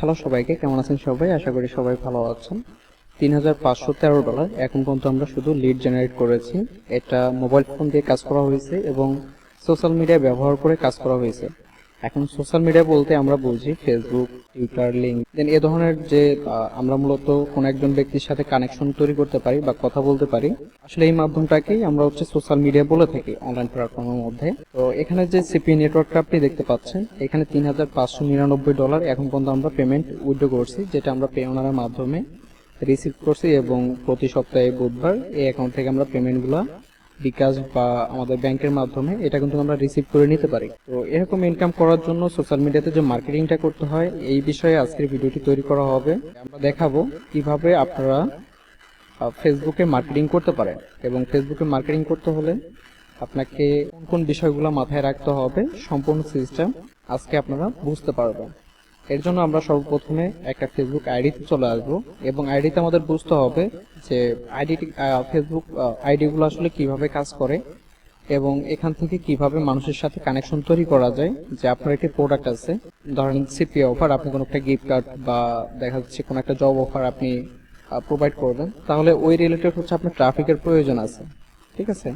Hello সবাইকে, কেমন আছেন সবাই? আশা করি সবাই ভালো আছেন। $3,513 এখন পর্যন্ত আমরা শুধু লিড জেনারেট করেছি। এটা মোবাইল ফোন দিয়ে কাজ করা হয়েছে এবং সোশ্যাল মিডিয়া ব্যবহার করে কাজ করা হয়েছে। এখন সোশ্যাল মিডিয়া বলতে আমরা বুঝি ফেসবুক, টুইটার, লিঙ্কডইন এ ধরনের যে আমরা মূলত কোন একজন ব্যক্তির সাথে কানেকশন তৈরি করতে পারি বা কথা বলতে পারি। আসলে এই মাধ্যমটাকেই আমরা সোশ্যাল মিডিয়া বলে থাকি অনলাইন প্ল্যাটফর্মের মধ্যে। তো এখানে যে সিপি নেটওয়ার্কটা আপনি দেখতে পাচ্ছেন, এখানে $3,599 এখন পর্যন্ত আমরা পেমেন্ট উইথড্র করছি, যেটা আমরা পে অনারের মাধ্যমে রিসিভ করছি এবং প্রতি সপ্তাহে বুধবার এই অ্যাকাউন্ট থেকে আমরা পেমেন্টগুলো বিকাশ বা আমাদের ব্যাংকের মাধ্যমে এটা কিন্তু আমরা রিসিভ করে নিতে পারি। তো এরকম ইনকাম করার জন্য সোশ্যাল মিডিয়াতে যে মার্কেটিংটা করতে হয় এই বিষয়ে আজকের ভিডিওটি তৈরি করা হবে। আমরা দেখাবো কিভাবে আপনারা ফেসবুকে মার্কেটিং করতে পারেন এবং ফেসবুকে মার্কেটিং করতে হলে আপনাকে কোন কোন বিষয়গুলো মাথায় রাখতে হবে, সম্পূর্ণ সিস্টেম আজকে আপনারা বুঝতে পারবেন। এর জন্য আমরা সর্বপ্রথমে একটা ফেসবুক আইডিতে চলে আসবো এবং আইডিতে আমাদের বুঝতে হবে যে ফেসবুক আইডিগুলো আসলে কিভাবে কাজ করে এবং এখান থেকে কিভাবে মানুষের সাথে কানেকশন তৈরি করা যায়। যে আপনার একটি প্রোডাক্ট আছে, ধরেন সিপি অফার, আপনি কোনো একটা গিফট কার্ড বা দেখা যাচ্ছে কোনো একটা জব অফার আপনি প্রোভাইড করবেন, তাহলে ওই রিলেটেড আপনার ট্রাফিকের প্রয়োজন আছে, ঠিক আছে?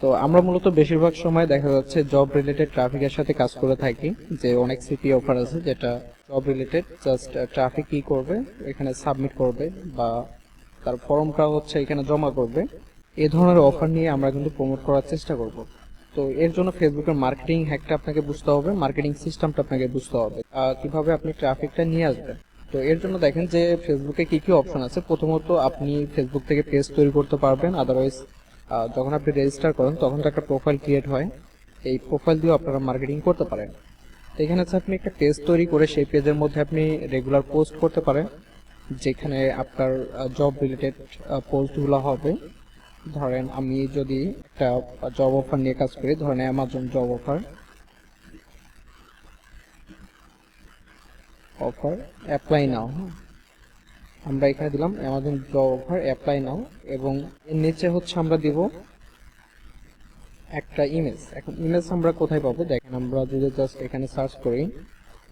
তো আমরা মূলত বেশিরভাগ সময় দেখা যাচ্ছে জব রিলেটেড ট্রাফিকের সাথে কাজ করে থাকি। যে অনেক সিপি অফার আছে যেটা জব রিলেটেড, জাস্ট ট্রাফিক কি করবে, এখানে সাবমিট করবে বা তার ফর্মটা এখানে জমা করবে। এই ধরনের অফার নিয়ে আমরা কিন্তু প্রমোট করার চেষ্টা করব। তো এর জন্য ফেসবুকের মার্কেটিং হ্যাকটা আপনাকে বুঝতে হবে, মার্কেটিং সিস্টেমটা আপনাকে বুঝতে হবে, কিভাবে আপনি ট্রাফিকটা নিয়ে আসবেন। তো এর জন্য দেখেন যে ফেসবুকে কি কি অপশন আছে। প্রথমত আপনি ফেসবুক থেকে পেজ তৈরি করতে পারবেন, আদারওয়াইজ যখন আপনি রেজিস্টার করেন তখন তো একটা প্রোফাইল ক্রিয়েট হয়, এই প্রোফাইল দিয়েও আপনারা মার্কেটিং করতে পারেন। তো এখানে আপনি একটা পেজ তৈরি করে সেই পেজের মধ্যে আপনি রেগুলার পোস্ট করতে পারেন, যেখানে আপনার জব রিলেটেড পোস্টগুলো হবে। ধরেন আমি যদি একটা জব অফার নিয়ে কাজ করি, ধরেন অ্যামাজন জব অফার অ্যাপ্লাই নাও, আমরা এখানে দিলাম অ্যামাজন জব অফার অ্যাপ্লাই নাও এবং এর নিচে আমরা দিব একটা ইমেজ। এখন ইমেজ আমরা কোথায় পাবো দেখেন, আমরা যদি জাস্ট এখানে সার্চ করি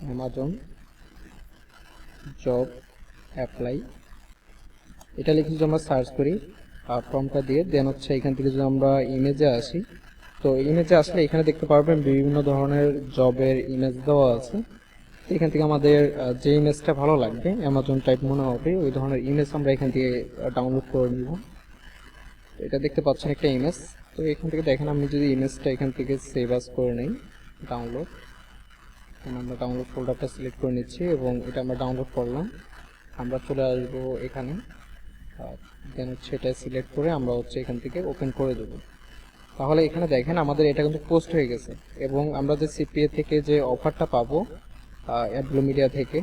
অ্যামাজন জব অ্যাপ্লাই, এটা লিখে যদি আমরা সার্চ করি ফর্মটা দিয়ে, দেন এখান থেকে যদি আমরা ইমেজে আসি, তো ইমেজে আসলে এখানে দেখতে পারবেন বিভিন্ন ধরনের জবের ইমেজ দেওয়া আছে। এখান থেকে আমাদের যে ইমেজটা ভালো লাগবে, অ্যামাজন টাইপ মনে হবে, ওই ধরনের ইমেজ আমরা এখান থেকে ডাউনলোড করে নিব। এটা দেখতে পাচ্ছেন একটা ইমেজ। তো এখান থেকে দেখেন আমি যদি ইমেজটা এখান থেকে সেভ আস করে নেই, ডাউনলোড, আমরা ডাউনলোড ফোল্ডারটা সিলেক্ট করে নিচ্ছি এবং এটা আমরা ডাউনলোড করলাম। আমরা চলে আসবো এখানে, দেন এটা সিলেক্ট করে আমরা এখান থেকে ওপেন করে দেবো। তাহলে এখানে দেখেন আমাদের এটা কিন্তু পোস্ট হয়ে গেছে এবং আমরা যে সিপিএ থেকে যে অফারটা পাবো অ্যাডব্লু মিডিয়া থেকে,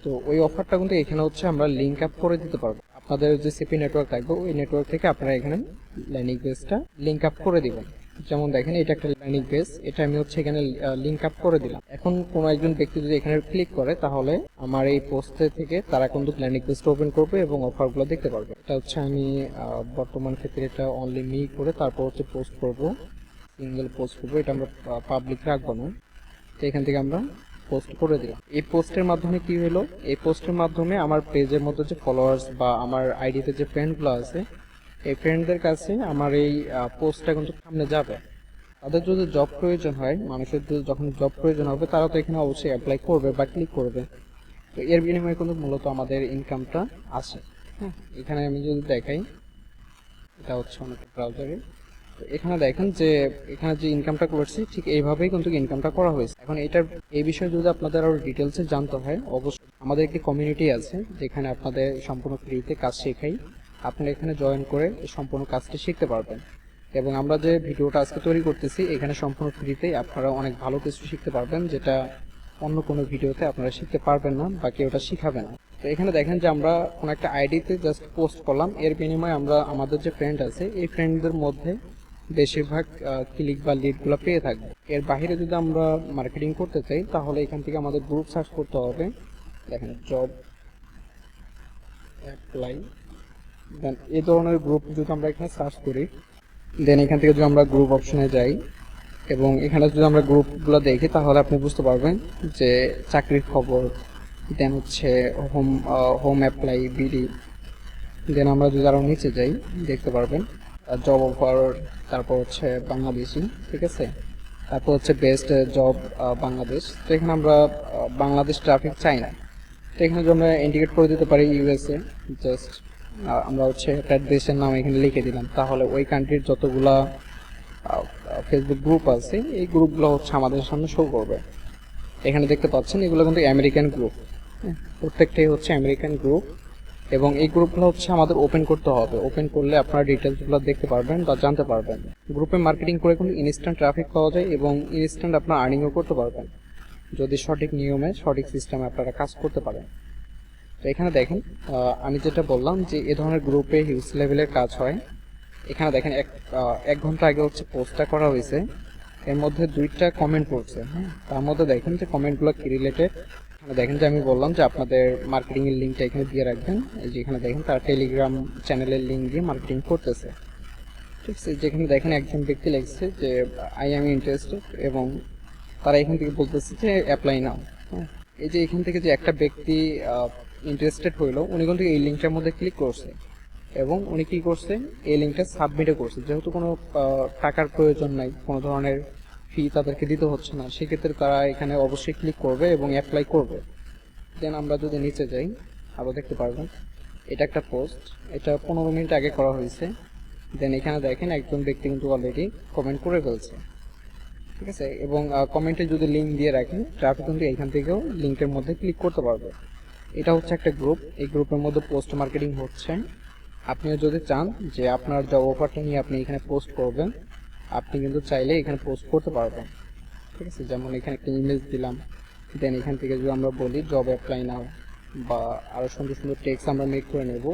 তো ওই অফারটা কিন্তু এখানে আমরা লিঙ্ক আপ করে দিতে পারবো। আপনাদের যে সিপি নেটওয়ার্ক থাকবে ওই নেটওয়ার্ক থেকে আপনারা এখানে ল্যান্ডিং পেজটা লিঙ্ক আপ করে দিবেন। যেমন দেখেন এটা একটা ল্যান্ডিং পেজ, এটা আমি এখানে লিঙ্ক আপ করে দিলাম। এখন কোনো একজন ব্যক্তি যদি এখানে ক্লিক করে তাহলে আমার এই পোস্টে থেকে তারা কিন্তু ল্যান্ডিং পেজটা ওপেন করবে এবং অফারগুলো দেখতে পারবে। এটা আমি বর্তমান ক্ষেত্রে এটা অনলি মি করে তারপর পোস্ট করব, সিঙ্গেল পোস্ট করবো, এটা আমরা পাবলিক রাখবো না। তো এখান থেকে আমরা পোস্ট করে দিলাম। এই পোস্টের মাধ্যমে কি হলো, এই পোস্টের মাধ্যমে আমার পেজের মধ্যে যে ফলোয়ার্স বা আমার আইডিতে যে ফ্রেন্ডগুলো আছে, এই ফ্রেন্ডদের কাছে আমার এই পোস্টটা কিন্তু সামনে যাবে। তাদের যদি জব প্রয়োজন হয়, মানুষের যখন জব প্রয়োজন হবে তারা তো এখানে অবশ্যই অ্যাপ্লাই করবে বা ক্লিক করবে। তো এর বিনিময়ে কিন্তু মূলত আমাদের ইনকামটা আসে। হ্যাঁ, এখানে আমি যদি দেখাই, এটা অনেক ব্রাউজারে, এখানে দেখেন যে এখানে যে ইনকামটা করছি ঠিক এইভাবেই কিন্তু ইনকামটা করা হয়েছে। এখন এটার এই বিষয়ে যদি আপনাদের আরো ডিটেলসে জানতে হয়, অবশ্যই আমাদের একটি কমিউনিটি আছে যেখানে আপনাদের সম্পূর্ণ ফ্রিতে কাজ শেখাই। আপনারা এখানে জয়েন করে সম্পূর্ণ কাজটি শিখতে পারবেন এবং আমরা যে ভিডিওটা আজকে তৈরি করতেছি এখানে সম্পূর্ণ ফ্রিতেই আপনারা অনেক ভালো কিছু শিখতে পারবেন, যেটা অন্য কোনো ভিডিওতে আপনারা শিখতে পারবেন না বা কেউ ওটা শিখাবে না। তো এখানে দেখেন যে আমরা কোনো একটা আইডিতে জাস্ট পোস্ট করলাম, এর বিনিময়ে আমরা আমাদের যে ফ্রেন্ড আছে এই ফ্রেন্ডদের মধ্যে বেশিরভাগ ক্লিক বা লিডগুলো পেয়ে থাকবে। এর বাইরে যদি আমরা মার্কেটিং করতে চাই তাহলে এখান থেকে আমাদের গ্রুপ সার্চ করতে হবে। দেখেন জব অ্যাপ্লাই, দেন এই ধরনের গ্রুপ যদি আমরা এখানে সার্চ করি, দেন এখান থেকে যদি আমরা গ্রুপ অপশনে যাই এবং এখানে যদি আমরা গ্রুপগুলো দেখি তাহলে আপনি বুঝতে পারবেন যে চাকরির খবর, দেন হচ্ছে হোম হোম অ্যাপ্লাই বিডি। দেন আমরা যদি আরও নিচে যাই দেখতে পারবেন জব অফার, তারপর হচ্ছে বাংলাদেশি, ঠিক আছে, তারপর হচ্ছে বেস্ট জব বাংলাদেশ। তো এখানে আমরা বাংলাদেশ ট্রাফিক চাই না, তো এখানে যদি আমরা ইন্ডিকেট করে দিতে পারি ইউএসএ, জাস্ট আমরা হচ্ছে একটা দেশের নাম এখানে লিখে দিলাম, তাহলে ওই কান্ট্রির যতগুলা ফেসবুক গ্রুপ আছে এই গ্রুপগুলো হচ্ছে আমাদের সামনে শো করবে। এখানে দেখতে পাচ্ছেন এগুলো কিন্তু আমেরিকান গ্রুপ, প্রত্যেকটাই হচ্ছে আমেরিকান গ্রুপ, এবং এই গ্রুপগুলো হচ্ছে আমাদের ওপেন করতে হবে। ওপেন করলে আপনারা ডিটেলসগুলো দেখতে পারবেন বা জানতে পারবেন। গ্রুপে মার্কেটিং করে কিন্তু ইনস্ট্যান্ট ট্রাফিক পাওয়া যায় এবং ইনস্ট্যান্ট আপনার আর্নিংও করতে পারবেন যদি সঠিক নিয়মে সঠিক সিস্টেমে আপনারা কাজ করতে পারেন। তো এখানে দেখেন আমি যেটা বললাম যে এ ধরনের গ্রুপে হিউজ লেভেলের কাজ হয়। এখানে দেখেন এক ঘন্টা আগে হচ্ছে পোস্টটা করা হয়েছে, এর মধ্যে 2টা কমেন্ট পড়ছে। হ্যাঁ, তার মধ্যে দেখেন যে কমেন্টগুলো কি রিলেটেড। এখানে দেখেন যে আমি বললাম যে আপনাদের মার্কেটিংয়ের লিঙ্কটা এখানে দিয়ে রাখবেন। এই যে এখানে দেখেন তারা টেলিগ্রাম চ্যানেলের লিঙ্ক দিয়ে মার্কেটিং করতেছে, ঠিক আছে। যেখানে দেখেন একজন ব্যক্তি লিখছে যে আই এম ইন্টারেস্টেড, এবং তারা এখান থেকে বলতেছে যে অ্যাপ্লাই নাও। হ্যাঁ, এই যে এখান থেকে যে একটা ব্যক্তি ইন্টারেস্টেড হইলো, উনি কিন্তু এই লিঙ্কটার মধ্যে ক্লিক করছে এবং উনি কি করছে, এই লিঙ্কটা সাবমিটও করছে। যেহেতু কোনো টাকার প্রয়োজন নাই, কোনো ধরনের ফি তাদেরকে দিতে হচ্ছে না, সেক্ষেত্রে তারা এখানে অবশ্যই ক্লিক করবে এবং অ্যাপ্লাই করবে। দেন আমরা যদি নিচে যাই আরও দেখতে পারবেন এটা একটা পোস্ট, এটা 15 মিনিট আগে করা হয়েছে। দেন এখানে দেখেন একজন ব্যক্তি কিন্তু অলরেডি কমেন্ট করে ফেলছে, ঠিক আছে। এবং কমেন্টে যদি লিঙ্ক দিয়ে রাখেন, ট্রাফিক কিন্তু এখান থেকেও লিঙ্কের মধ্যে ক্লিক করতে পারবে। এটা হচ্ছে একটা গ্রুপ, এই গ্রুপের মধ্যে পোস্ট মার্কেটিং হচ্ছে। আপনিও যদি চান যে আপনার জব অফারটা নিয়ে আপনি এখানে পোস্ট করবেন, আপনি কিন্তু চাইলে এখানে পোস্ট করতে পারবেন, ঠিক আছে। যেমন এখানে একটা ইমেজ দিলাম, দেন এখান থেকে যদি আমরা বলি জব অ্যাপ্লাই নাও, বা আরও সুন্দর সুন্দর টেক্সট আমরা মেক করে নেব,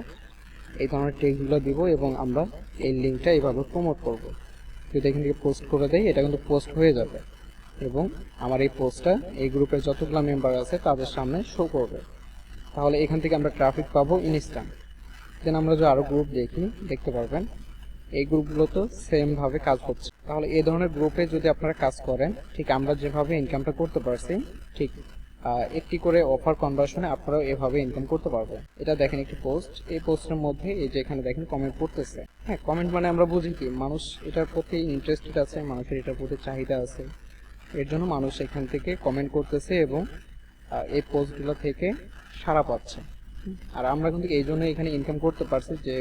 এই ধরনের টেক্সটগুলো দিব এবং আমরা এই লিঙ্কটা এইভাবে প্রমোট করব। যদি এখান থেকে পোস্ট করে দেয়, এটা কিন্তু পোস্ট হয়ে যাবে এবং আমার এই পোস্টটা এই গ্রুপের যতগুলো মেম্বার আছে তাদের সামনে শো করবে। তাহলে এখান থেকে আমরা ট্রাফিক পাবো ইনস্ট্যান্ট। দেন আমরা যদি আরও গ্রুপ দেখতে পারবেন এই গ্রুপগুলো তো সেমভাবে কাজ করছে। তাহলে এই ধরনের গ্রুপে যদি আপনারা কাজ করেন, ঠিক আমরা যেভাবে ইনকামটা করতে পারছি, ঠিক একটি করে অফার কনভার্সনে আপনারাও এভাবে ইনকাম করতে পারবেন। এটা দেখেন একটি পোস্ট, এই পোস্টের মধ্যে এই যে এখানে দেখেন কমেন্ট পড়তেছে। হ্যাঁ, কমেন্ট মানে আমরা বুঝি কি, মানুষ এটার প্রতি ইন্টারেস্টেড আছে, মানুষের এটার প্রতি চাহিদা আছে, এর জন্য মানুষ এখান থেকে কমেন্ট করতেছে এবং এই পোস্টগুলো থেকে সাড়া পাচ্ছে। আর আমরা কিন্তু এই জন্য এখানে ইনকাম করতে পারছি যে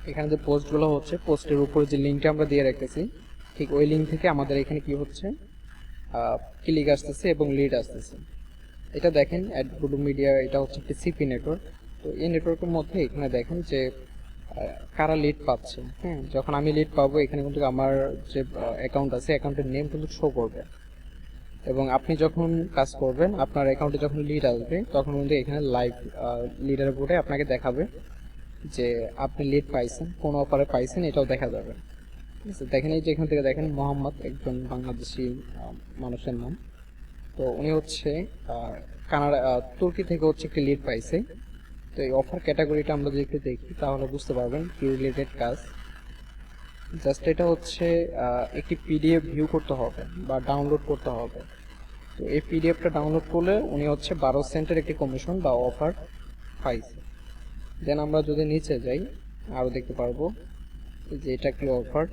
এখানে যে পোস্টগুলো হচ্ছে, পোস্টের উপরে যে লিঙ্কটা আমরা দিয়ে রাখতেছি, ঠিক ওই লিঙ্ক থেকে আমাদের এখানে কি হচ্ছে, ক্লিক আসতেছে এবং লিড আসতেছে। এটা দেখেন অ্যাডগুড মিডিয়া, এটা হচ্ছে একটি সিপি নেটওয়ার্ক। তো এই নেটওয়ার্কের মধ্যে এখানে দেখেন যে কারা লিড পাচ্ছে। হ্যাঁ, যখন আমি লিড পাবো এখানে কিন্তু আমার যে অ্যাকাউন্ট আছে, অ্যাকাউন্টের নেম কিন্তু শো করবে, এবং আপনি যখন কাজ করবেন আপনার অ্যাকাউন্টে যখন লিড আসবে তখন কিন্তু এখানে লাইভ লিডার বোর্ডে আপনাকে দেখাবে যে আপনি লিড পাইছেন, কোন অফারে পাইছেন, এটাও দেখা যাবে, ঠিক আছে। দেখেন এই যে এখান থেকে দেখেন মোহাম্মদ, একজন বাংলাদেশি মানুষের নাম। তো উনি হচ্ছে কানাডা, তুর্কি থেকে হচ্ছে একটি লিড পাইছে। তো এই অফার ক্যাটাগরিটা আমরা যদি একটু দেখি তাহলে বুঝতে পারবেন কি রিলেটেড কাজ। জাস্ট এটা হচ্ছে একটি পিডিএফ ভিউ করতে হবে বা ডাউনলোড করতে হবে। তো এই পিডিএফটা ডাউনলোড করলে উনি হচ্ছে 12 সেন্টের একটি কমিশন বা অফার পাইছে। দেন আমরা যদি নিচে যাই আরও দেখতে পারবো যে এটা একটি অফার,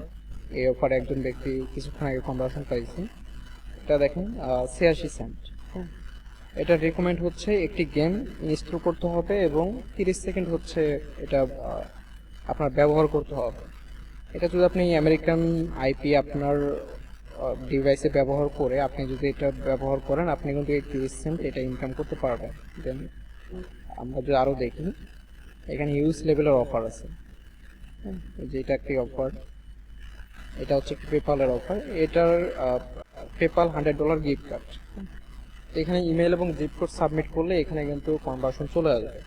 এই অফারে একজন ব্যক্তি কিছুক্ষণ আগে কনভার্সন পাইছে। এটা দেখেন 86 সেন্ট। এটা রিকমেন্ড হচ্ছে একটি গেম ইনস্টল করতে হবে এবং 30 সেকেন্ড হচ্ছে এটা আপনার ব্যবহার করতে হবে। এটা যদি আপনি আমেরিকান আইপি আপনার ডিভাইসে ব্যবহার করে আপনি যদি এটা ব্যবহার করেন, আপনি কিন্তু এই 30 সেন্ট এটা ইনকাম করতে পারবেন। দেন আমরা যদি আরও দেখি এখানে হিউজ লেভেলের অফার আছে। যেটা একটি অফার, এটা হচ্ছে একটি পেপালের অফার। এটার পেপাল $100 গিফট কার্ড। এখানে ইমেল এবং জিপ কোড সাবমিট করলে এখানে কিন্তু কনভার্সন চলে আসবে,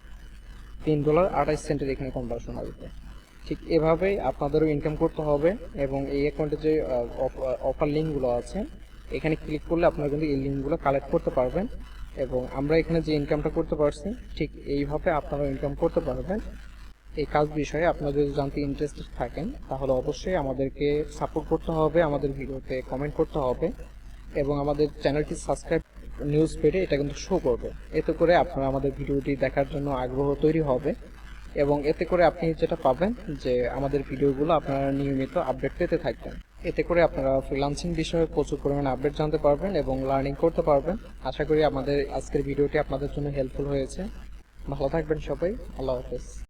$3.28 এখানে কনভার্সন আসবে। ঠিক এভাবেই আপনাদেরও ইনকাম করতে হবে এবং এই অ্যাকাউন্টে যে অফার লিঙ্কগুলো আছে এখানে ক্লিক করলে আপনারা কিন্তু এই লিঙ্কগুলো কালেক্ট করতে পারবেন এবং আমরা এখানে যে ইনকামটা করতে পারছি ঠিক এইভাবে আপনারা ইনকাম করতে পারবেন। এই কাজ বিষয়ে আপনারা যদি জানতে ইন্টারেস্টেড থাকেন তাহলে অবশ্যই আমাদেরকে সাপোর্ট করতে হবে, আমাদের ভিডিওতে কমেন্ট করতে হবে এবং আমাদের চ্যানেলটি সাবস্ক্রাইব নিউজ পেডে এটা কিন্তু শো করবে। এতে করে আপনারা আমাদের ভিডিওটি দেখার জন্য আগ্রহ তৈরি হবে এবং এতে করে আপনি যেটা পাবেন যে আমাদের ভিডিওগুলো আপনারা নিয়মিত আপডেট পেতে থাকবেন। এতে করে আপনারা ফ্রিল্যান্সিং বিষয়ে প্রচুর পরিমাণে আপডেট জানতে পারবেন এবং লার্নিং করতে পারবেন। আশা করি আমাদের আজকের ভিডিওটি আপনাদের জন্য হেল্পফুল হয়েছে। ভালো থাকবেন সবাই, আল্লাহ হাফেজ।